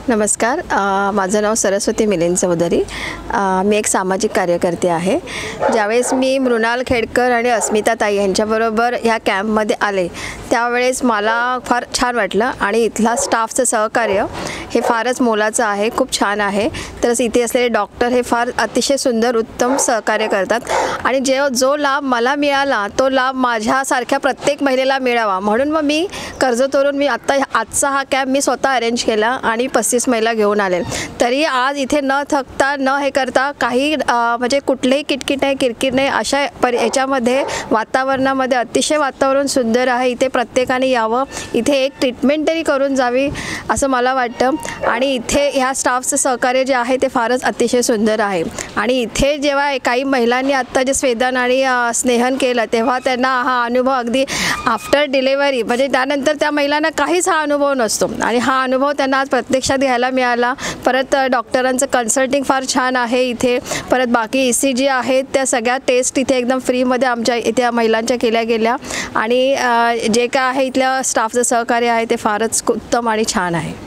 नमस्कार. माझं नाव सरस्वती मिलिंद चौधरी. मी एक सामाजिक कार्यकर्ते आहे. ज्यावेळेस मी मृणाल खेडकर आणि अस्मिता ताई यांच्याबरोबर ह्या कॅम्पमध्ये आले त्यावेळेस मला फार छान वाटलं आणि इथला स्टाफचं सहकार्य हे फारच मोलाचं आहे, खूप छान आहे. तर इथे असलेले डॉक्टर हे फार अतिशय सुंदर उत्तम सहकार्य करतात आणि जो लाभ मला मिळाला तो लाभ माझ्यासारख्या प्रत्येक महिलेला मिळावा म्हणून मग मी कर्जतवरून मी आजचा हा कॅम्प मी स्वतः अरेंज केला आणि 35 महिला घेऊन आले. तरी आज इथे न थकता न हे करता काही म्हणजे कुठलेही किटकिट नाही, किरकिर नाही, अशा याच्यामध्ये वातावरणामध्ये अतिशय वातावरण सुंदर आहे. इथे प्रत्येकाने यावं, इथे एक ट्रीटमेंट तरी करून जावी असं मला वाटतं. आणि इथे ह्या स्टाफचं सहकार्य जे आहे ते फारच अतिशय सुंदर आहे. आणि इथे जेव्हा काही महिलांनी आत्ता जे स्वेदन आणि स्नेहन केलं तेव्हा त्यांना हा अनुभव अगदी आफ्टर डिलेवरी म्हणजे त्यानंतर त्या महिलांना काहीच हा अनुभव नसतो आणि हा अनुभव त्यांना आज प्रत्यक्षात घ्यायला मिळाला. परत डॉक्टरांचं कन्सल्टिंग फार छान आहे इथे. परत बाकी ECG आहेत त्या सगळ्या टेस्ट इथे एकदम फ्रीमध्ये आमच्या इथे महिलांच्या केल्या गेल्या आणि जे काय आहे इथल्या स्टाफचं सहकार्य आहे ते फारच उत्तम आणि छान आहे.